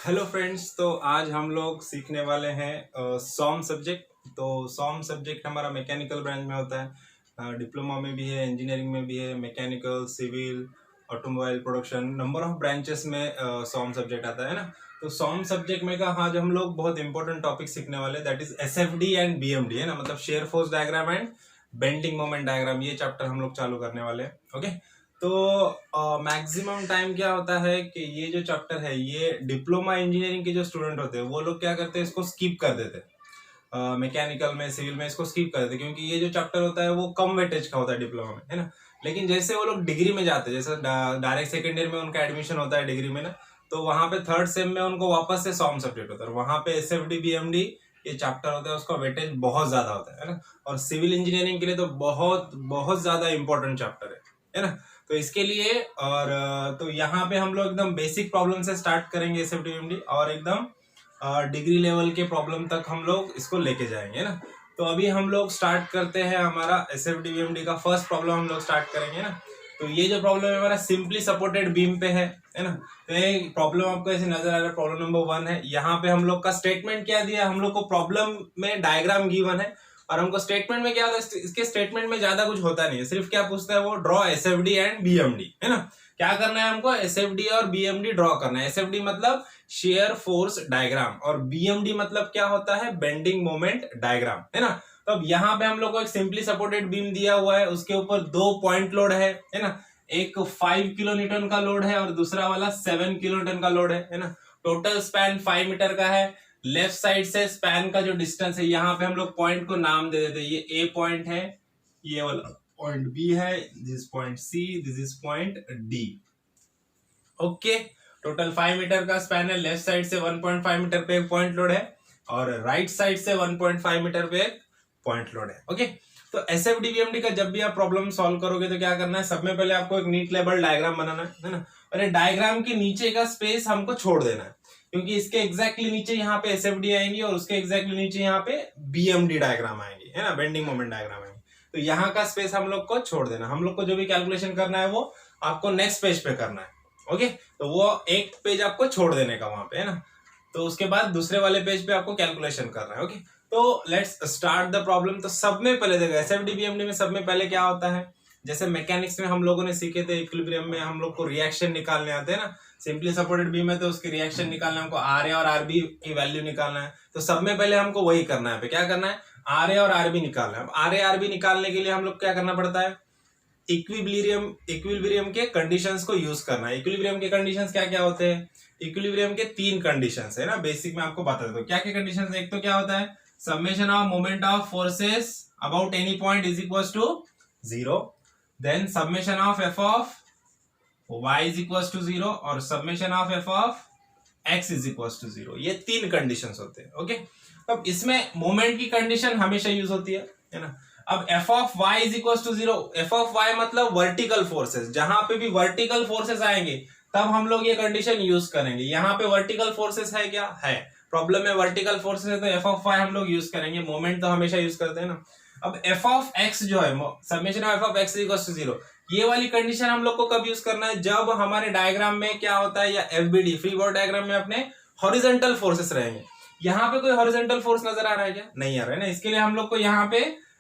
Hello friends, तो आज हम लोग सीखने वाले हैं सॉम सब्जेक्ट। तो सॉम सब्जेक्ट हमारा मैकेनिकल ब्रांच में होता है, डिप्लोमा में भी है, इंजीनियरिंग में भी है, mechanical, civil, automobile production, number of branches में सॉम सब्जेक्ट आता है ना। तो सॉम सब्जेक्ट में का आज हम लोग बहुत इंपॉर्टेंट टॉपिक सीखने वाले, that is SFD and BMD, है ना, मतलब shear force diagram and bending moment diagram. ये चैप्टर हम लोग चालू करने वाले हैं। ओके, तो मैक्सिमम टाइम क्या होता है कि ये जो चैप्टर है ये डिप्लोमा इंजीनियरिंग के जो स्टूडेंट होते हैं वो लोग क्या करते हैं, इसको स्किप कर देते हैं। मैकेनिकल में, सिविल में इसको स्किप कर देते हैं, क्योंकि ये जो चैप्टर होता है वो कम वेटेज का होता है डिप्लोमा में, है ना। लेकिन जैसे वो लोग डिग्री में जाते हैं, जैसे डायरेक्ट सेकेंड ईयर में उनका एडमिशन होता है डिग्री में ना, तो वहां पे थर्ड सेम में उनको वापस से सॉम सब्जेक्ट होता है, वहां पे एसएफडी बीएमडी ये चैप्टर होता है, उसका वेटेज बहुत ज्यादा होता है ना। और सिविल इंजीनियरिंग के लिए तो बहुत बहुत ज्यादा इंपॉर्टेंट चैप्टर है ना। तो इसके लिए तो यहाँ पे हम लोग एकदम बेसिक प्रॉब्लम से स्टार्ट करेंगे एसएफडी और एकदम डिग्री लेवल के प्रॉब्लम तक हम लोग इसको लेके जाएंगे ना। तो अभी हम लोग स्टार्ट करते हैं हमारा एसएफडी का फर्स्ट प्रॉब्लम हम लोग स्टार्ट करेंगे ना। तो ये जो प्रॉब्लम है हमारा सिंपली सपोर्टेड बीम पे है ना। तो ये प्रॉब्लम आपको ऐसे नजर आ रहा है, प्रॉब्लम नंबर 1 है। यहाँ पे हम लोग का स्टेटमेंट क्या दिया, हम लोग को प्रॉब्लम में डायग्राम गिवन है और हमको स्टेटमेंट में क्या होता है, इसके स्टेटमेंट में ज्यादा कुछ होता नहीं है, सिर्फ क्या पूछता है वो, ड्रॉ एसएफडी एंड बीएमडी, है ना। क्या करना है हमको, एसएफडी और बीएमडी ड्रॉ करना है। एसएफडी मतलब शेयर फोर्स डायग्राम और बीएमडी मतलब क्या होता है, बेंडिंग मोमेंट डायग्राम, है ना। तो अब यहाँ पे हम लोग को एक सिंपली सपोर्टेड बीम दिया हुआ है, उसके ऊपर 2 पॉइंट लोड है ना। एक 5 किलो न्यूटन का लोड है और दूसरा वाला 7 किलो न्यूटन का लोड है ना। टोटल स्पैन 5 मीटर का है। लेफ्ट साइड से स्पैन का जो डिस्टेंस है, यहाँ पे हम लोग पॉइंट को नाम दे देते हैं, ये ए पॉइंट है, ये वाला पॉइंट बी है, this point C, this is point D. Okay, total 5 metre का स्पैन है। लेफ्ट साइड से 1.5 मीटर पे एक पॉइंट लोड है और राइट साइड से 1.5 मीटर पे एक पॉइंट लोड है। ओके, तो एसएफडी बीएमडी का जब भी आप प्रॉब्लम सॉल्व करोगे तो क्या करना है, सब में पहले आपको एक नीट लेवल डायग्राम बनाना है ना। और ये डायग्राम के नीचे का स्पेस हमको छोड़ देना है, क्योंकि इसके एग्जैक्टली नीचे यहाँ पे एसएफडी आएंगी और उसके एग्जैक्टली नीचे यहाँ पे बीएमडी डायग्राम आएंगी, है ना, बेंडिंग मोमेंट डायग्राम आएंगे। तो यहाँ का स्पेस हम लोग को छोड़ देना। हम लोग को जो भी कैलकुलेशन करना है वो आपको नेक्स्ट पेज पे करना है। ओके, तो वो एक पेज आपको छोड़ देने का वहां पे, है ना। तो उसके बाद दूसरे वाले पेज पे आपको कैलकुलेशन करना है। ओके, तो लेट्स स्टार्ट द प्रॉब्लम। तो सब में पहले देखो, एसएफडी बीएमडी में सब में पहले क्या होता है, जैसे मैकेनिक्स में हम लोगों ने सीखे थे, इक्विलिब्रियम में हम लोग को रिएक्शन निकालने आते हैं ना। सिंपली सपोर्टेड बीम है तो उसकी रिएक्शन निकालना है हमको, आर ए और आरबी की वैल्यू निकालना है। तो सब में पहले हमको वही करना है, क्या करना है, आर ए और आरबी निकालना है। आर ए आरबी निकालने के लिए हम लोग क्या करना पड़ता है, इक्विलिब्रियम के कंडीशंस को यूज करना है। इक्विलिब्रियम के कंडीशंस क्या क्या होते हैं, इक्विलिब्रियम के 3 कंडीशंस है ना, बेसिक में आपको बता देता हूं क्या क्या कंडीशंस है। एक तो क्या होता है, summation of moment of forces about any point is equal to 0, then summation of F of y is equal to 0 और summation of F of x is equal to 0। ये 3 कंडीशंस होते हैं। ओके, अब इसमें मोमेंट की condition हमेशा use होती है ना। अब F of y is equal to 0, F of y मतलब वर्टिकल फोर्सेस, जहां पे भी वर्टिकल फोर्सेस आएंगे तब हम लोग ये कंडीशन यूज करेंगे। यहाँ पे वर्टिकल फोर्सेस है क्या, है, प्रॉब्लम में वर्टिकल फोर्सेस है तो एफ ऑफ y हम लोग यूज करेंगे। मोमेंट तो हमेशा यूज करते हैं ना। अब एफ ऑफ x जो है, summation of F of x is equal to 0, ये वाली कंडीशन हम लोग को कब यूज करना है, जब हमारे डायग्राम में क्या होता है, या एफबीडी फ्री बॉडी डायग्राम में अपने हॉरिजॉन्टल फोर्सेस रहेंगे। यहाँ पे कोई हॉरिजॉन्टल फोर्स नजर आ रहा है क्या, नहीं आ रहा है ना। इसके लिए हम लोग को यहाँ पे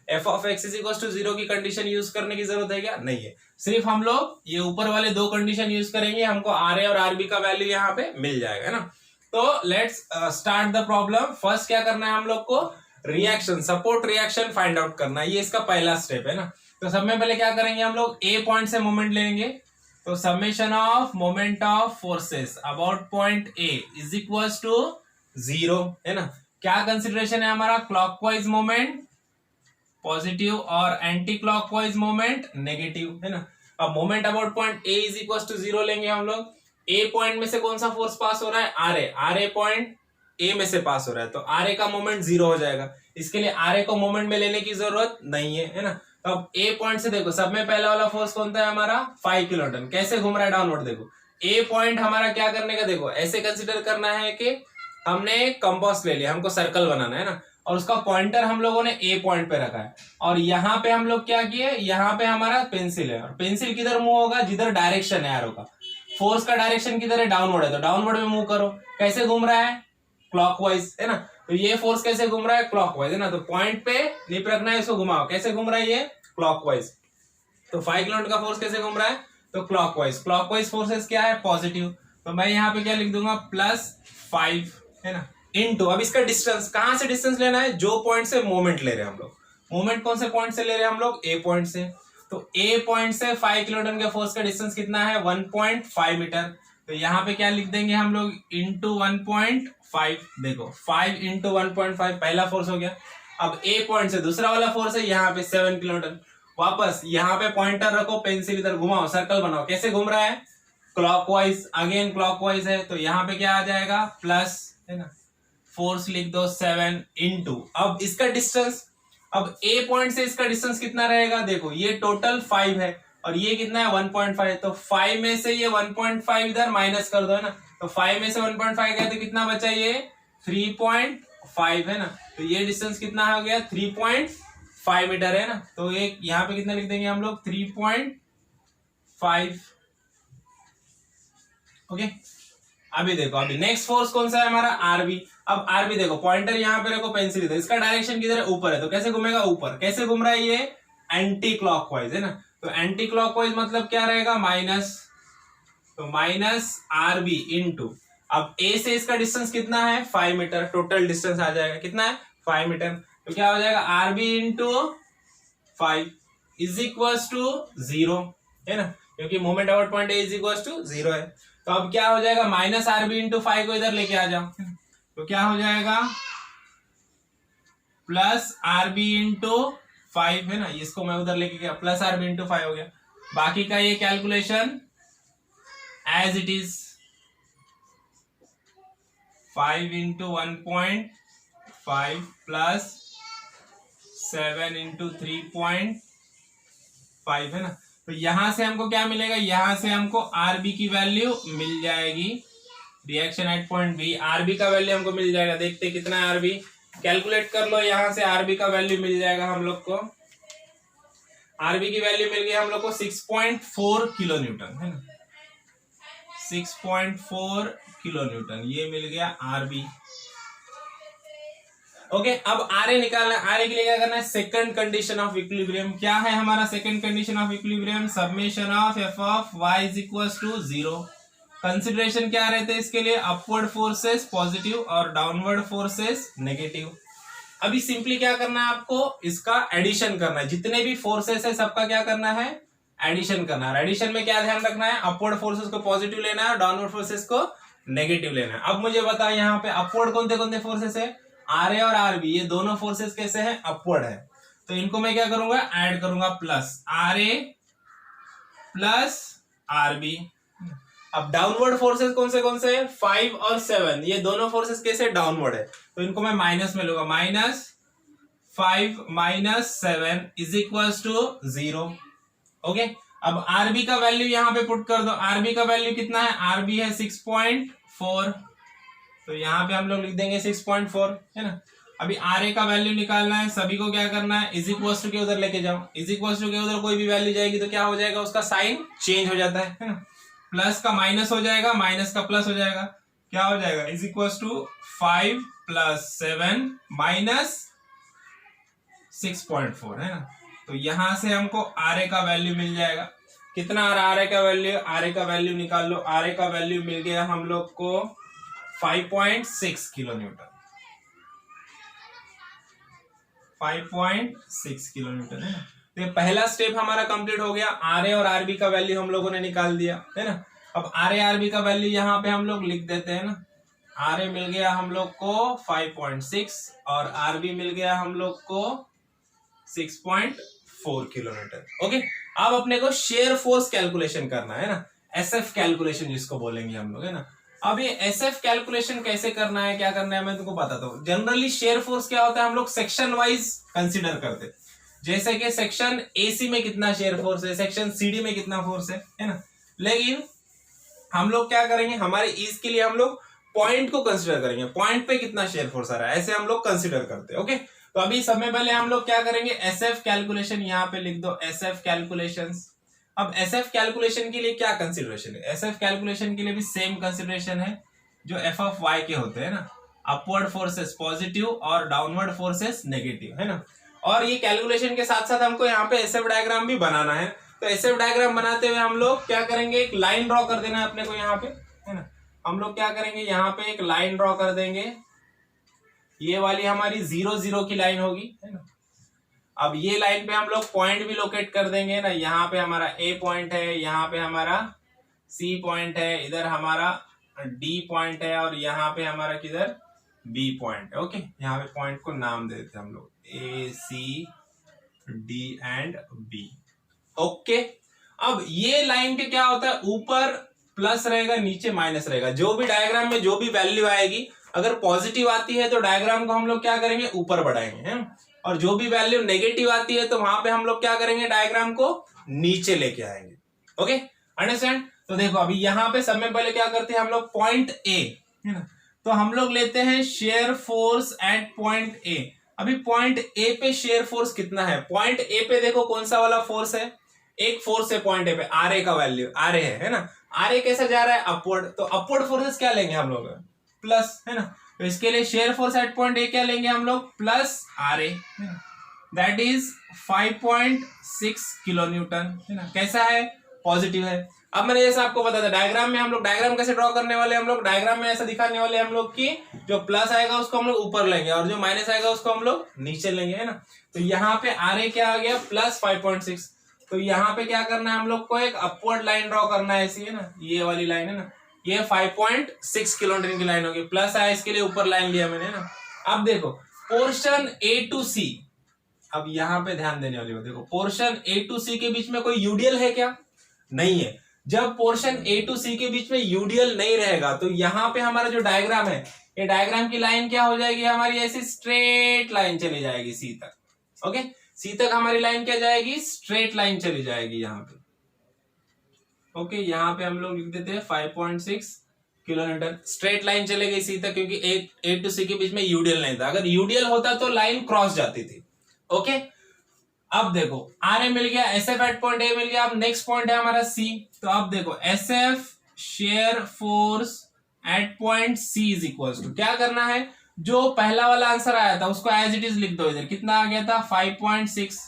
F of X is equal to 0 की कंडीशन यूज करने की जरूरत है क्या, नहीं है। सिर्फ हम लोग ये ऊपर वाले 2 कंडीशन यूज करेंगे, हमको आर ए और आरबी का वैल्यू यहाँ पे मिल जाएगा, है ना। तो let's start the problem. First क्या करना है हम लोग को, reaction, support reaction find out करना है, ये इसका पहला स्टेप है ना। तो सब में पहले क्या करेंगे, हम लोग ए पॉइंट से मोमेंट लेंगे। तो summation of moment of forces about point A is equal to 0, है ना। क्या कंसिडरेशन है हमारा, क्लॉकवाइज मोमेंट पॉजिटिव और एंटी क्लॉकवाइज मोमेंट नेगेटिव, है ना। अब moment about point A is equal to 0 लेंगे हम लोग। ए पॉइंट में से कौन सा फोर्स पास हो रहा है, R A, R A point A में से पास हो रहा है, तो आर ए का मोमेंट 0 हो जाएगा। इसके लिए आर ए को मोमेंट में लेने की जरूरत नहीं है ना। तो अब ए पॉइंट से देखो, सब में पहला वाला फोर्स कौन था हमारा, 5 किलो न्यूटन, कैसे घूम रहा है डाउनवर्ड। देखो ए पॉइंट हमारा क्या करने का, देखो ऐसे कंसिडर करना है कि हमने कंपास ले लिया, हमको सर्कल बनाना है ना, और उसका पॉइंटर हम लोगों ने ए पॉइंट पे रखा है। और यहाँ पे हम लोग क्या किए, यहाँ पे हमारा पेंसिल है और पेंसिल किधर मूव होगा, जिधर डायरेक्शन है एरो का। फोर्स का डायरेक्शन किधर है, डाउनवर्ड है, तो डाउनवर्ड में मूव करो। कैसे घूम रहा है, क्लॉकवाइज, है ना। तो ये फोर्स कैसे घूम रहा है, क्लॉकवाइज, है ना। तो पॉइंट पे लिप रखना है, इसको घुमाओ, कैसे घूम रहा है ये, क्लॉकवाइज। तो 5 किलोमीटर का फोर्स कैसे घूम रहा है, तो क्लॉकवाइज। क्लॉकवाइज फोर्सेस क्या है, पॉजिटिव। तो मैं यहाँ पे क्या लिख दूंगा, +5, है ना, इनटू, अब इसका डिस्टेंस, कहां से डिस्टेंस लेना है, जो पॉइंट से मोमेंट ले रहे हैं हम लोग। मोमेंट कौन से पॉइंट से ले रहे हैं हम लोग, ए पॉइंट से। तो ए पॉइंट से 5 किलोमीटर के फोर्स का डिस्टेंस कितना है, 1.5 मीटर। तो यहाँ पे क्या लिख देंगे हम लोग, इंटू 1.5। देखो 5 इंटू 1.5 पहला फोर्स हो गया। अब ए पॉइंट से दूसरा वाला फोर्स है यहाँ पे 7 किलोमीटर। वापस यहाँ पे पॉइंटर रखो, पेंसिल इधर घुमाओ, सर्कल बनाओ, कैसे घूम रहा है, क्लॉकवाइज, अगेन क्लॉकवाइज है। तो यहाँ पे क्या आ जाएगा, प्लस, है ना, फोर्स लिख दो 7 इंटू, अब इसका डिस्टेंस, अब ए पॉइंट से इसका डिस्टेंस कितना रहेगा, देखो ये टोटल 5 है और ये कितना है 1.5, तो 5 में से ये 1.5 इधर माइनस कर दो, है ना। तो 5 में से 1.5 गया तो कितना बचा, ये 3.5, है ना। तो ये डिस्टेंस कितना हो गया, 3.5 मीटर, है ना। तो एक यहाँ पे कितना लिख देंगे हम लोग, 3.5। ओके, अभी देखो, अभी नेक्स्ट फोर्स कौन सा है हमारा, आरबी। अब आरबी देखो, पॉइंटर यहाँ पे रखो, पेंसिल इधर, इसका डायरेक्शन किधर है, ऊपर है, तो कैसे घूमेगा, ऊपर। कैसे घूम रहा है ये, एंटी क्लॉकवाइज, है ना। तो एंटी क्लॉकवाइज मतलब क्या रहेगा, माइनस। तो माइनस आरबी इंटू, अब ए से इसका डिस्टेंस कितना है, 5 मीटर, टोटल डिस्टेंस आ जाएगा कितना है, 5 मीटर। तो क्या हो जाएगा, R B into 5 is equal to 0, है ना, क्योंकि moment about point A is equal to 0 है। तो अब क्या हो जाएगा, माइनस आरबी इंटू 5 को इधर लेके आ जाओ, तो क्या हो जाएगा, प्लस आरबी इंटू 5, है ना, इसको मैं उधर लेके गया, प्लस आरबी इंटू 5 हो गया। बाकी का ये calculation as it is, 5 into 1.5 plus 7 into 3.5, है ना। तो यहां से हमको क्या मिलेगा, यहां से हमको आरबी की वैल्यू मिल जाएगी, reaction at point B, R B का वैल्यू हमको मिल जाएगा। देखते कितना है आरबी, कैलकुलेट कर लो, यहां से आरबी का वैल्यू मिल जाएगा हम लोग को। आरबी की वैल्यू मिल गई हम लोग को 6.4 किलो न्यूटन, है ना, 6.4 किलो न्यूटन, ये मिल गया आरबी। ओके, अब आरए निकालना है। आरए के लिए क्या करना है, सेकंड कंडीशन ऑफ इक्विलिब्रियम। क्या है हमारा second condition of equilibrium, summation of F of Y is equal to 0। Consideration क्या रहते हैं इसके लिए, अपवर्ड फोर्सेस पॉजिटिव और डाउनवर्ड फोर्सेस नेगेटिव। अभी सिंपली क्या करना है आपको, इसका एडिशन करना है, जितने भी फोर्सेस है सबका क्या करना है, एडिशन करना है। एडिशन में क्या ध्यान रखना है, अपवर्ड फोर्सेस को पॉजिटिव लेना है और डाउनवर्ड फोर्सेस को नेगेटिव लेना है। अब मुझे बताओ यहाँ पे अपवर्ड कौन से फोर्सेस है, आरए और आरबी, ये दोनों फोर्सेस कैसे हैं, अपवर्ड है। तो इनको मैं क्या करूंगा, ऐड करूंगा, प्लस आरए प्लस आरबी। अब डाउनवर्ड फोर्सेस कौन से 5 और 7, ये दोनों फोर्सेस कैसे, डाउनवर्ड है, तो इनको मैं माइनस में लूंगा, -5 -7 इज इक्वल टू 0। ओके, अब आरबी का वैल्यू यहां पे पुट कर दो। आरबी का वैल्यू कितना है, आरबी है 6.4, तो यहाँ पे हम लोग लिख देंगे 6.4, है ना। अभी आरए का वैल्यू निकालना है, सभी को क्या करना है, इज इक्वल टू के उधर लेके जाओ। इज इक्वल टू के उधर कोई भी वैल्यू जाएगी तो क्या हो जाएगा, उसका साइन चेंज हो जाता है ना। प्लस का माइनस हो जाएगा, माइनस का प्लस हो जाएगा, क्या हो जाएगा, इज इक्वल टू 5 + 7 -6.4, है ना। तो यहां से हमको आरए का वैल्यू मिल जाएगा, कितना आ रहा आरए का वैल्यू, आरए का वैल्यू निकाल लो। आरए का वैल्यू मिल गया हम लोग को 5.6 किलो न्यूटन, 5.6 किलो न्यूटन, है ना। तो ये पहला स्टेप हमारा कंप्लीट हो गया, आरए और आरबी का वैल्यू हम लोगों ने निकाल दिया, है ना। अब आरए आरबी का वैल्यू यहाँ पे हम लोग लिख देते हैं ना। आरए मिल गया हम लोग को 5.6 और आरबी मिल गया हम लोग को 6.4 किलोमीटर। ओके, अब अपने को शेयर फोर्स कैलकुलेशन करना है ना, एसएफ कैलकुलेशन जिसको बोलेंगे हम लोग, है ना। अब ये एसएफ कैलकुलेशन कैसे करना है, क्या करना है, मैं तुमको बताता हूँ। जनरली शेयर फोर्स क्या होता है, हम लोग सेक्शन वाइज कंसीडर करते, जैसे कि सेक्शन एसी में कितना शेयर फोर्स है, सेक्शन सीडी में कितना फोर्स है ना। लेकिन हम लोग क्या करेंगे, हमारे ईज के लिए हम लोग पॉइंट को कंसीडर करेंगे, पॉइंट पे कितना शेयर फोर्स आ रहा है, ऐसे हम लोग कंसीडर करते हैं। ओके, तो अभी सब में पहले हम लोग क्या करेंगे, एसएफ कैलकुलेशन यहाँ पे लिख दो, एसएफ कैलकुलेशंस। अब SF कैलकुलेशन के लिए क्या कंसिडरेशन है? SF कैलकुलेशन के लिए भी सेम कंसिडरेशन है जो एफ ऑफ वाई के होते हैं ना, अपवर्ड फोर्सेस पॉजिटिव और डाउनवर्ड फोर्सेस नेगेटिव, है ना। और ये कैलकुलेशन के साथ साथ हमको यहाँ पे एसएफ डायग्राम भी बनाना है। तो एसएफ डायग्राम बनाते हुए हम लोग क्या करेंगे, एक लाइन ड्रॉ कर देना है अपने को यहाँ पे, है ना। हम लोग क्या करेंगे, यहाँ पे एक लाइन ड्रॉ कर देंगे, ये वाली हमारी 0 0 की लाइन होगी, है ना। अब ये लाइन पे हम लोग पॉइंट भी लोकेट कर देंगे ना, यहाँ पे हमारा ए पॉइंट है, यहाँ पे हमारा सी पॉइंट है, इधर हमारा डी पॉइंट है और यहाँ पे हमारा किधर बी पॉइंट है। ओके, यहाँ पे पॉइंट को नाम दे देते हैं हम लोग A C D and B. Okay, अब ये लाइन के क्या होता है, ऊपर प्लस रहेगा, नीचे माइनस रहेगा। जो भी डायग्राम में जो भी वैल्यू आएगी, अगर पॉजिटिव आती है तो डायग्राम को हम लोग क्या करेंगे, ऊपर बढ़ाएंगे, है। और जो भी वैल्यू नेगेटिव आती है तो वहां पे हम लोग क्या करेंगे, डायग्राम को नीचे लेके आएंगे। Okay, understand. तो देखो अभी यहाँ पे सब में पहले क्या करते हैं हम लोग, पॉइंट ए, है ना। तो हम लोग लेते हैं शेयर फोर्स एट पॉइंट ए। अभी पॉइंट ए पे शेयर फोर्स कितना है, पॉइंट ए पे देखो कौन सा वाला फोर्स है, एक फोर्स है पॉइंट ए पे, आर ए का वैल्यू आर ए है ना। आर ए कैसा जा रहा है, अपवर्ड। तो अपवर्ड फोर्सेस क्या लेंगे हम लोग, प्लस, है ना। तो इसके लिए shear force at point A क्या लेंगे हम लोग, plus R A, that is 5.6 kilo newton, है ना। कैसा है, पॉजिटिव है। अब मैंने जैसा आपको बताया था डायग्राम में, हम लोग डायग्राम कैसे ड्रॉ करने वाले, हम लोग डायग्राम में ऐसा दिखाने वाले हम लोग कि जो प्लस आएगा उसको हम लोग ऊपर लेंगे और जो माइनस आएगा उसको हम लोग नीचे लेंगे, है ना। तो यहाँ पे आर ए क्या आ गया, प्लस 5.6। तो यहाँ पे क्या करना है हम लोग को, एक अपवर्ड लाइन ड्रॉ करना है, ऐसी, है ना, ये वाली लाइन, है ना। ये 5.6 किलोमीटर की लाइन होगी, प्लस आया इसके लिए ऊपर लाइन लिया मैंने, है ना। अब देखो पोर्शन ए टू सी, अब यहाँ पे ध्यान देने वाली हो, देखो पोर्शन ए टू सी के बीच में कोई यूडीएल है क्या, नहीं है। जब पोर्शन ए टू सी के बीच में यूडीएल नहीं रहेगा तो यहाँ पे हमारा जो डायग्राम है, ये डायग्राम की लाइन क्या हो जाएगी हमारी, ऐसी स्ट्रेट लाइन चली जाएगी सी तक। ओके, सी तक हमारी लाइन क्या जाएगी, स्ट्रेट लाइन चली जाएगी यहाँ पे। ओके, यहाँ पे हम लोग लिख देते हैं 5.6 किलोमीटर, स्ट्रेट लाइन चले गई सी तक, क्योंकि ए टू सी के बीच में यूडीएल नहीं था। अगर यूडीएल होता तो लाइन क्रॉस जाती थी। ओके, अब देखो आर ए मिल गया, S F at point A मिल गया। अब नेक्स्ट पॉइंट है हमारा सी। तो अब देखो S F shear force at point C is equal to, क्या करना है, जो पहला वाला आंसर आया था उसको एज इट इज लिख दो। इधर कितना आ गया था, 5.6।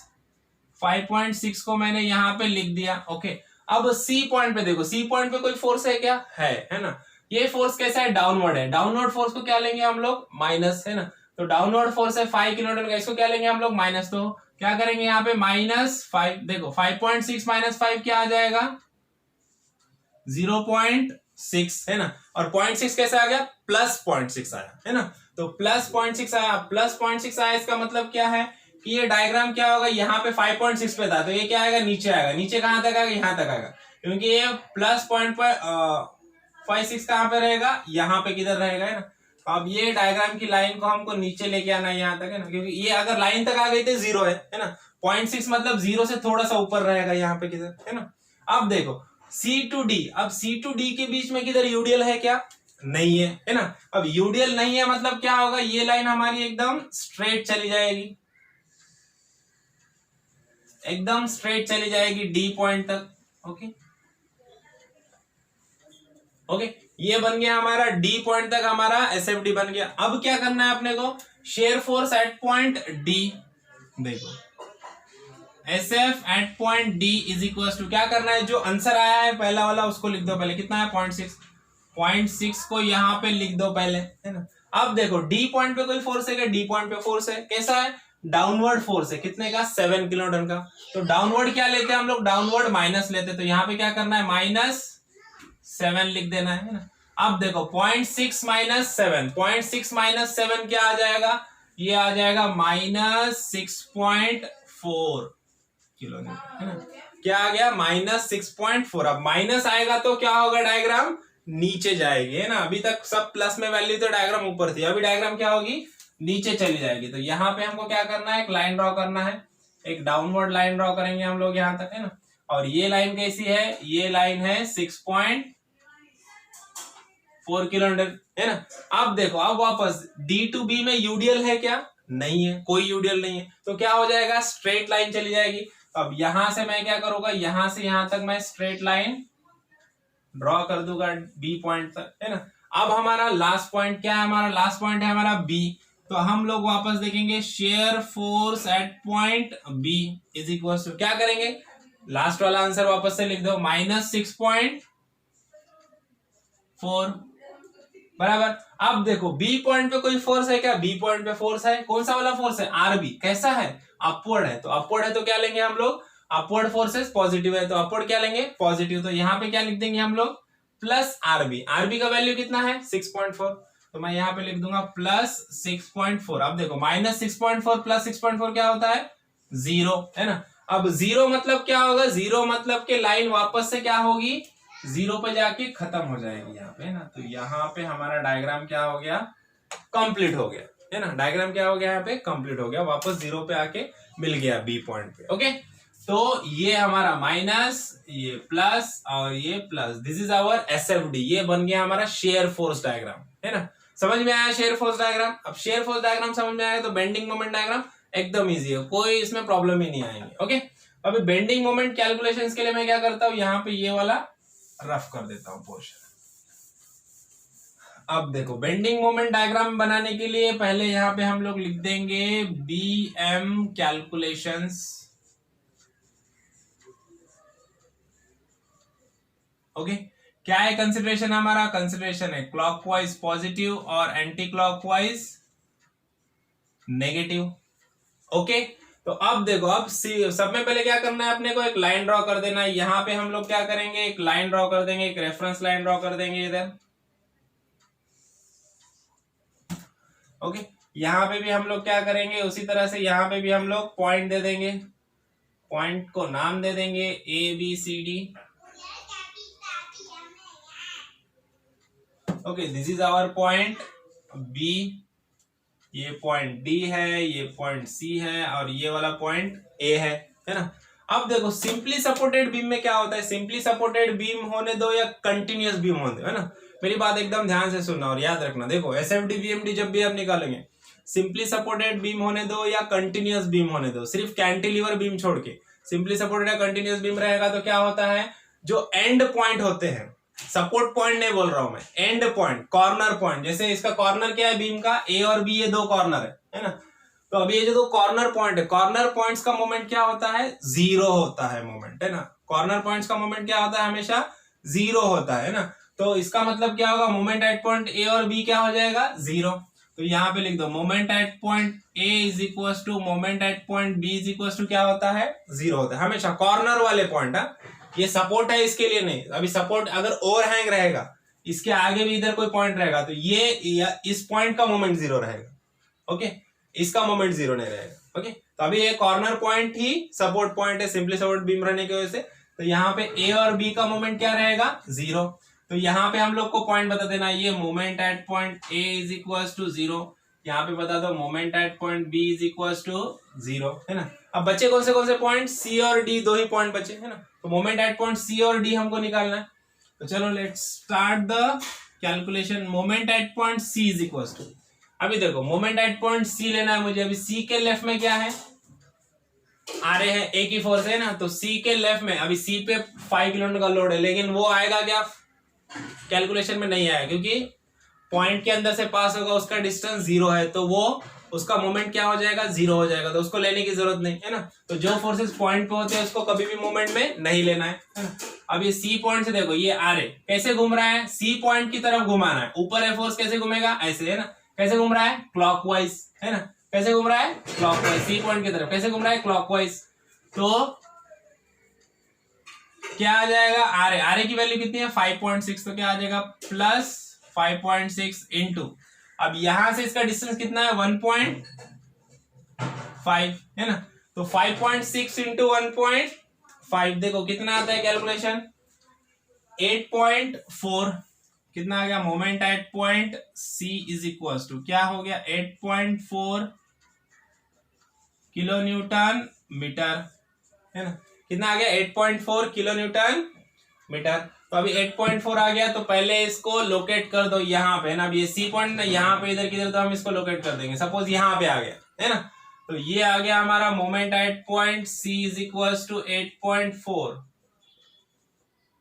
5.6 को मैंने यहाँ पे लिख दिया। ओके, अब सी पॉइंट पे देखो, सी पॉइंट पे कोई फोर्स है क्या, है ना। ये फोर्स कैसा है, डाउनवर्ड है। डाउनवर्ड फोर्स को क्या लेंगे हम लोग, माइनस, है ना। तो डाउनवर्ड फोर्स है 5 किलोमीटर का, इसको क्या लेंगे हम लोग, माइनस। तो क्या करेंगे यहाँ पे -5, देखो 5.6 माइनस 5 क्या आ जाएगा, 0.6, है ना। और 0.6 कैसे आ गया, प्लस 0.6 आया, है ना। तो प्लस 0.6 आया, प्लस 0.6 आया, इसका मतलब क्या है कि ये डायग्राम क्या होगा, यहाँ पे 5.6 पे था तो ये क्या आएगा, नीचे आएगा। नीचे कहां तक आएगा, यहाँ तक आएगा, क्योंकि ये प्लस 0.56 कहां पे रहेगा, यहाँ पे किधर रहेगा, है ना। अब ये डायग्राम की लाइन को हमको नीचे लेके आना है यहाँ तक, है ना, क्योंकि ये अगर लाइन तक आ गई तो 0 है ना। 0.6 मतलब 0 से थोड़ा सा ऊपर रहेगा यहाँ पे किधर, है ना। अब देखो सी टू डी, अब सी टू डी के बीच में किधर यूडीएल है क्या, नहीं है ना। अब यूडीएल नहीं है मतलब क्या होगा, ये लाइन हमारी एकदम स्ट्रेट चली जाएगी, एकदम स्ट्रेट चली जाएगी डी पॉइंट तक। ओके, ओके, ये बन गया हमारा डी पॉइंट तक, हमारा एसएफडी बन गया। अब क्या करना है अपने को, shear force at point D, देखो SF at point D is equal to, क्या करना है, जो आंसर आया है पहला वाला उसको लिख दो पहले, कितना है 0.6 को यहाँ पे लिख दो पहले, है ना। अब देखो डी पॉइंट पे कोई फोर्स है क्या, डी पॉइंट पे फोर्स है, कैसा है, डाउनवर्ड फोर्स है, कितने का, 7 किलोन्यूटन का। तो डाउनवर्ड क्या लेते हैं हम लोग, डाउनवर्ड माइनस लेते हैं। तो यहाँ पे क्या करना है, -7 लिख देना है ना। अब देखो 0.6 माइनस 7, 0.6 माइनस 7 क्या आ जाएगा, ये आ जाएगा -6.4 किलोमीटर, है ना। क्या आ गया, -6.4। अब माइनस आएगा तो क्या होगा, डायग्राम नीचे जाएगी, है ना। अभी तक सब प्लस में वैल्यू तो डायग्राम ऊपर थी, अभी डायग्राम क्या होगी, नीचे चली जाएगी। तो यहाँ पे हमको क्या करना है, एक लाइन ड्रॉ करना है, एक डाउनवर्ड लाइन ड्रॉ करेंगे हम लोग यहाँ तक, है ना। और ये लाइन कैसी है, ये लाइन है 6.4 किलोमीटर, है ना। अब देखो, अब वापस डी टू बी में यूडीएल है क्या, नहीं है, कोई यूडीएल नहीं है। तो क्या हो जाएगा, स्ट्रेट लाइन चली जाएगी। तो अब यहां से मैं क्या करूंगा, यहां से यहां तक मैं स्ट्रेट लाइन ड्रॉ कर दूंगा बी पॉइंट तक, है ना। अब हमारा लास्ट पॉइंट क्या है, हमारा लास्ट पॉइंट है हमारा बी। तो हम लोग वापस देखेंगे shear force at point B is equal to, क्या करेंगे, लास्ट वाला आंसर वापस से लिख दो, -6.4 बराबर। अब देखो बी पॉइंट पे कोई फोर्स है क्या, बी पॉइंट पे फोर्स है, कौन सा वाला फोर्स है, आरबी। कैसा है, अपवर्ड है। तो अपवर्ड है तो क्या लेंगे हम लोग, अपवर्ड फोर्सेस पॉजिटिव है तो अपवर्ड क्या लेंगे, पॉजिटिव। तो यहाँ पे क्या लिख देंगे हम लोग, प्लस आरबी। आरबी का वैल्यू कितना है, 6.4। तो मैं यहाँ पे लिख दूंगा +6.4। अब देखो -6.4 + 6.4 क्या होता है, 0, है ना। अब 0 मतलब क्या होगा, 0 मतलब के लाइन वापस से क्या होगी, 0 पे जाके खत्म हो जाएगी यहाँ पे, है ना। तो यहाँ पे हमारा डायग्राम क्या हो गया, कंप्लीट हो गया, है ना। डायग्राम क्या हो गया, यहाँ पे कंप्लीट हो गया, वापस 0 पे आके मिल गया बी पॉइंट पे। ओके, तो ये हमारा माइनस, ये प्लस और ये plus, this is our SFD. ये बन गया हमारा शेयर फोर्स डायग्राम, है ना। समझ में आया शेयर फोर्स डायग्राम। अब शेयर फोर्स डायग्राम समझ में आया तो बेंडिंग मोमेंट डायग्राम एकदम इजी है, कोई इसमें प्रॉब्लम ही नहीं आएंगे। ओके, अभी बेंडिंग मोमेंट कैलकुलेशंस के लिए मैं क्या करता हूं, यहाँ पे ये वाला रफ कर देता हूं पोर्शन। अब देखो बेंडिंग मोमेंट डायग्राम बनाने के लिए पहले यहाँ पे हम लोग लिख देंगे BM कैलकुलेशंस। ओके, क्या है कंसिडरेशन, हमारा कंसिडरेशन है क्लॉकवाइज पॉजिटिव और एंटी क्लॉकवाइज नेगेटिव। ओके, तो अब देखो, अब सब में पहले क्या करना है, अपने को एक लाइन ड्रॉ कर देना है। यहां पे हम लोग क्या करेंगे, एक लाइन ड्रॉ कर देंगे, एक रेफरेंस लाइन ड्रॉ कर देंगे इधर। ओके, यहां पे भी हम लोग क्या करेंगे, उसी तरह से यहां पे भी हम लोग पॉइंट दे देंगे, पॉइंट को नाम दे देंगे ABCD। Okay, this is our point B, ये पॉइंट D है, ये पॉइंट C है और ये वाला पॉइंट A है ना। अब देखो सिंपली सपोर्टेड बीम में क्या होता है, सिंपली सपोर्टेड बीम होने दो या कंटिन्यूअस बीम होने दो, है ना। मेरी बात एकदम ध्यान से सुनना और याद रखना। देखो SFD VMD जब भी आप निकालेंगे, सिंपली सपोर्टेड बीम होने दो या कंटिन्यूअस बीम होने दो, सिर्फ कैंटिलीवर बीम छोड़ के सिंपली सपोर्टेड या कंटिन्यूअस बीम रहेगा तो क्या होता है, जो एंड पॉइंट होते हैं, सपोर्ट पॉइंट नहीं बोल रहा हूं मैं, एंड पॉइंट, कॉर्नर पॉइंट। जैसे इसका कॉर्नर क्या है बीम का, A और B, ये दो कॉर्नर है ना। तो अभी ये जो दो कॉर्नर पॉइंट है, कॉर्नर पॉइंट्स का मोमेंट क्या होता है, 0 होता है मोमेंट, है ना। कॉर्नर पॉइंट्स का मोमेंट क्या होता है, हमेशा 0 होता है ना। तो इसका मतलब क्या होगा, मोमेंट एट पॉइंट A और B क्या हो जाएगा, 0। तो यहाँ पे लिख दो moment at point A is equal to moment at point B is equal to क्या होता है, 0 होता है हमेशा, कॉर्नर वाले पॉइंट। ये सपोर्ट है इसके लिए नहीं, अभी सपोर्ट अगर ओवरहैंग रहेगा, इसके आगे भी इधर कोई पॉइंट रहेगा तो ये इस पॉइंट का मोमेंट 0 रहेगा। ओके, इसका मोमेंट 0 नहीं रहेगा। ओके, तो अभी ये कॉर्नर पॉइंट ही सपोर्ट पॉइंट है, सिंपली सपोर्ट बीम रहने की वजह से। तो यहाँ पे A और B का मोमेंट क्या रहेगा, 0। तो यहाँ पे हम लोग को पॉइंट बता देना, ये moment at point A is equal to 0, यहाँ पे बता दो moment at point B is equal to 0, है ना। अब बचे कौन से पॉइंट, C और D, दो ही पॉइंट बचे, है ना। तो मोमेंट एट पॉइंट C और D हमको निकालना है। तो चलो let's start the calculation. Moment at point C is equal to, अभी देखो मोमेंट एट पॉइंट C लेना है मुझे। अभी C के लेफ्ट में क्या है, आ रहे हैं A की फोर्स, है ना। तो C के लेफ्ट में अभी C पे 5 किलोमीटर का लोड है, लेकिन वो आएगा क्या, कैलकुलेशन में नहीं आएगा, क्योंकि पॉइंट के अंदर से पास होगा, उसका डिस्टेंस 0 है, तो वो उसका मोमेंट क्या हो जाएगा, 0 हो जाएगा, तो उसको लेने की जरूरत नहीं, है ना। तो जो फोर्सेस पॉइंट पे होते हैं उसको कभी भी मोमेंट में नहीं लेना है ना। अब ये C पॉइंट से देखो, ये आ रहे कैसे घूम रहा है, C पॉइंट की तरफ घुमाना है, ऊपर है फोर्स, कैसे घूमेगा, ऐसे, है ना। कैसे घूम रहा है, क्लॉकवाइज, है ना। कैसे घूम रहा है, क्लॉकवाइज, C पॉइंट की तरफ कैसे घूम रहा है, क्लॉकवाइज। तो क्या आ जाएगा, आर की वैल्यू कितनी है, 5.6, तो क्या आ जाएगा +5.6 इंटू, अब यहां से इसका डिस्टेंस कितना है, 1.5, है ना। तो 5.6 इंटू 1.5, देखो कितना आता है कैलकुलेशन, 8.4। कितना आ गया, moment at point C is equal to क्या हो गया, 8.4 किलो न्यूटन मीटर, है ना। कितना आ गया, 8.4 किलो न्यूटन मीटर। तो अभी 8.4 आ गया, तो पहले इसको लोकेट कर दो यहाँ पे, है ना। अब ये C पॉइंट ना, यहाँ पे इधर किधर, तो हम इसको लोकेट कर देंगे। सपोज यहाँ पे आ गया, है ना। तो ये आ गया हमारा moment at point C is equal to 8.4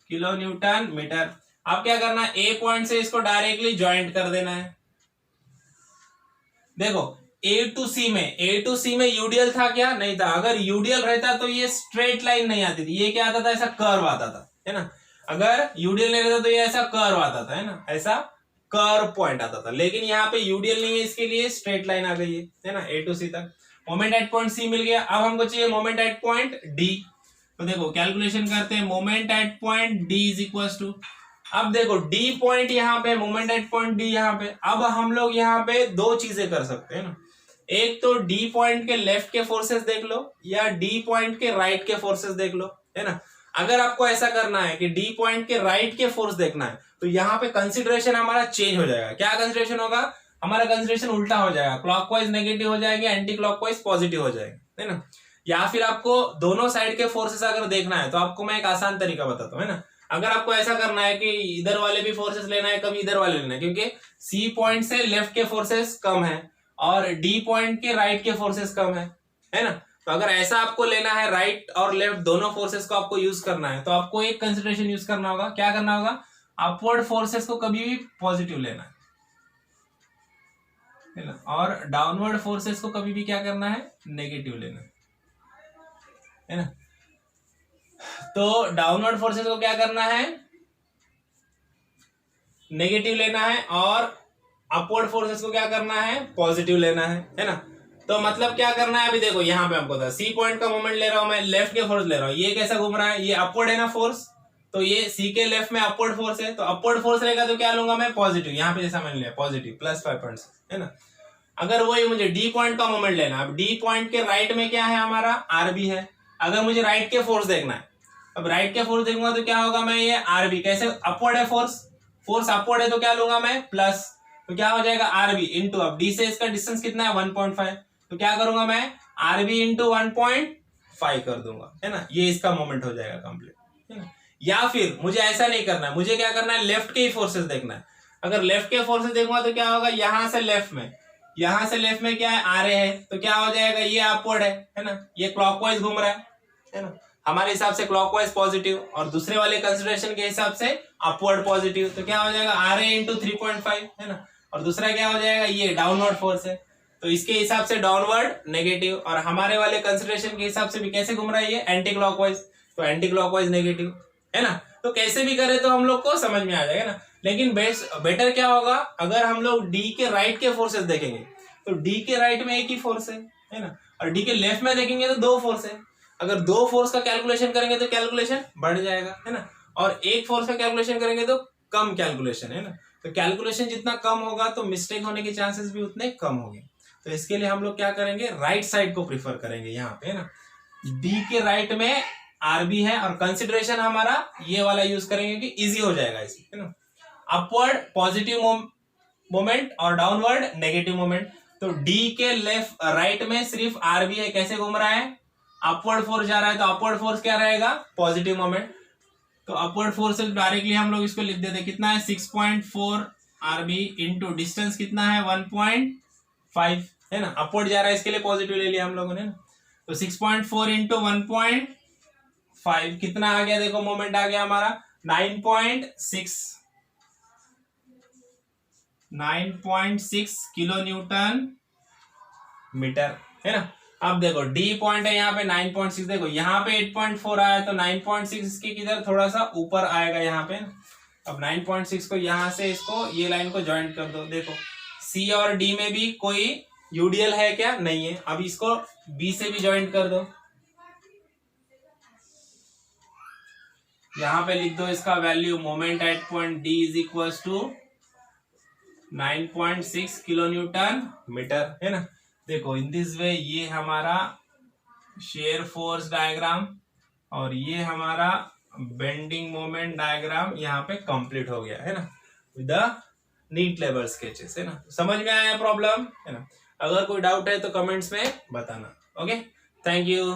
kilo newton metre. अब क्या करना है, ए पॉइंट से इसको डायरेक्टली ज्वाइंट कर देना है। देखो ए टू सी में यूडीएल था क्या? नहीं था। अगर यूडीएल रहता तो ये स्ट्रेट लाइन नहीं आती थी, ये क्या आता था, ऐसा कर्व आता था, है ना। अगर यूडीएल नहीं रहता तो ये ऐसा कर्व आता था, है ना, ऐसा कर्व पॉइंट आता था। लेकिन यहाँ पे यूडीएल नहीं है, इसके लिए स्ट्रेट लाइन आ गई है ना, ए टू सी तक। मोमेंट एट पॉइंट सी मिल गया। अब हमको चाहिए मोमेंट एट पॉइंट डी। तो देखो कैलकुलेशन करते हैं, moment at point D is equal to, अब देखो डी पॉइंट यहाँ पे, मोमेंट एट पॉइंट डी यहाँ पे। अब हम लोग यहाँ पे दो चीजें कर सकते हैं ना, एक तो डी पॉइंट के लेफ्ट के फोर्सेस देख लो या डी पॉइंट के राइट के फोर्सेस देख लो, है ना। अगर आपको ऐसा करना है कि डी पॉइंट के राइट के फोर्स देखना है तो यहाँ पे कंसिडरेशन हमारा चेंज हो जाएगा। क्या कंसिडरेशन होगा? हमारा कंसिडरेशन उल्टा हो जाएगा, क्लॉकवाइज नेगेटिव हो जाएगा, एंटी क्लॉकवाइज पॉजिटिव हो जाएगा, है ना। या फिर आपको दोनों साइड के फोर्सेस अगर देखना है तो आपको मैं एक आसान तरीका बताता हूँ, है ना। अगर आपको ऐसा करना है कि इधर वाले भी फोर्सेस लेना है, कभी इधर वाले लेना है, क्योंकि सी पॉइंट से लेफ्ट के फोर्सेस कम है और डी पॉइंट के राइट के फोर्सेस कम है ना। तो अगर ऐसा आपको लेना है, राइट और लेफ्ट दोनों फोर्सेस को आपको यूज करना है, तो आपको एक कंसिडरेशन यूज करना होगा। क्या करना होगा? अपवर्ड फोर्सेस को कभी भी पॉजिटिव लेना है ना, और डाउनवर्ड फोर्सेस को कभी भी क्या करना है? नेगेटिव लेना है ना। तो डाउनवर्ड फोर्सेस को क्या करना है? नेगेटिव लेना है, और अपवर्ड फोर्सेस को क्या करना है? पॉजिटिव लेना है ना। तो मतलब क्या करना है, अभी देखो यहाँ पे हमको था सी पॉइंट का मोमेंट ले रहा हूं मैं, लेफ्ट के फोर्स ले रहा हूं, ये कैसा घूम रहा है? ये अपवर्ड है ना फोर्स, तो ये सी के लेफ्ट में अपवर्ड फोर्स है, तो अपवर्ड फोर्स रहेगा तो क्या लूंगा मैं? पॉजिटिव। यहाँ पे जैसा मैंने लिया पॉजिटिव प्लस 5 है ना। अगर वही मुझे डी पॉइंट का मोमेंट लेना, अब डी पॉइंट के राइट में क्या है हमारा? आरबी है। अगर मुझे राइट के फोर्स देखना है, अब राइट के फोर्स देखूंगा तो क्या होगा? मैं ये आरबी, कैसे अपवर्ड है फोर्स अपवर्ड है तो क्या लूंगा मैं? प्लस, तो क्या हो जाएगा? आरबी इंटू, अब डी से इसका डिस्टेंस कितना है? 1.5, तो क्या करूंगा मैं? आरबी इंटू 1.5 कर दूंगा, है ना। ये इसका मोमेंट हो जाएगा कंप्लीट, है ना। या फिर मुझे ऐसा नहीं करना है, मुझे क्या करना है? लेफ्ट के ही फोर्सेस देखना है। अगर लेफ्ट के फोर्सेस देखूंगा तो क्या होगा? यहां से लेफ्ट में क्या है? आर है, तो क्या हो जाएगा? ये अपवर्ड है ना, ये क्लॉकवाइज घूम रहा है ना। हमारे हिसाब से क्लॉकवाइज पॉजिटिव, और दूसरे वाले कंसिडरेशन के हिसाब से अपवर्ड पॉजिटिव, तो क्या हो जाएगा? आर ए इंटू 3.5, है ना। और दूसरा क्या हो जाएगा? ये डाउनवर्ड फोर्स है, तो इसके हिसाब से डाउनवर्ड नेगेटिव, और हमारे वाले कंसिडरेशन के हिसाब से भी कैसे घूम रहा है? ये एंटी क्लॉकवाइज, तो एंटी क्लॉकवाइज नेगेटिव, है ना। तो कैसे भी करे तो हम लोग को समझ में आ जाएगा ना। लेकिन बेटर क्या होगा? अगर हम लोग डी के राइट के फोर्सेस देखेंगे तो डी के राइट में एक ही फोर्स है ना, और डी के लेफ्ट में देखेंगे तो दो फोर्स है। अगर दो फोर्स का कैलकुलेशन करेंगे तो कैलकुलेशन बढ़ जाएगा, है ना, और एक फोर्स का कैलकुलेशन करेंगे तो कम कैलकुलेशन, है ना। तो कैलकुलेशन जितना कम होगा तो मिस्टेक होने के चांसेस भी उतने कम होंगे। तो इसके लिए हम लोग क्या करेंगे? राइट साइड को प्रीफर करेंगे यहाँ पे, है ना। डी के राइट में आरबी है, और कंसिडरेशन हमारा ये वाला यूज करेंगे कि इजी हो जाएगा इसमें, है ना। अपवर्ड पॉजिटिव मोमेंट और डाउनवर्ड नेगेटिव मोमेंट। तो डी के लेफ्ट राइट में सिर्फ आरबी है, कैसे घूम रहा है? अपवर्ड फोर्स जा रहा है, तो अपवर्ड फोर्स क्या रहेगा? Positive moment. तो अपवर्ड फोर्स से डायरेक्टली हम लोग इसको लिख देते, कितना है? 6.4 आरबी इंटू डिस्टेंस कितना है? 1.5, है ना। अपवर्ड जा रहा है, इसके लिए पॉजिटिव ले लिया हम लोगों ने ना। तो 6.4 इंटू 1.5 कितना आ गया? देखो मोमेंट आ गया हमारा 9.6 किलो न्यूटन मीटर, है ना। अब देखो डी पॉइंट है यहाँ पे 9.6, देखो यहाँ पे 8.4 आया, तो 9.6 इसके किधर थोड़ा सा ऊपर आएगा यहाँ पे। अब 9.6 को यहाँ से इसको ये लाइन को ज्वाइंट कर दो। देखो सी और डी में भी कोई यूडीएल है क्या? नहीं है। अब इसको बी से भी ज्वाइंट कर दो, यहाँ पे लिख दो इसका value, moment at point D is equal to 9.6 kilo newton metre, है ना। देखो इन दिस वे ये हमारा शेयर फोर्स डायग्राम और ये हमारा बेंडिंग मोमेंट डायग्राम यहाँ पे कंप्लीट हो गया, है ना, with the neat level sketches, है ना। समझ में आया प्रॉब्लम, है ना। अगर कोई डाउट है तो कमेंट्स में बताना। Okay, thank you.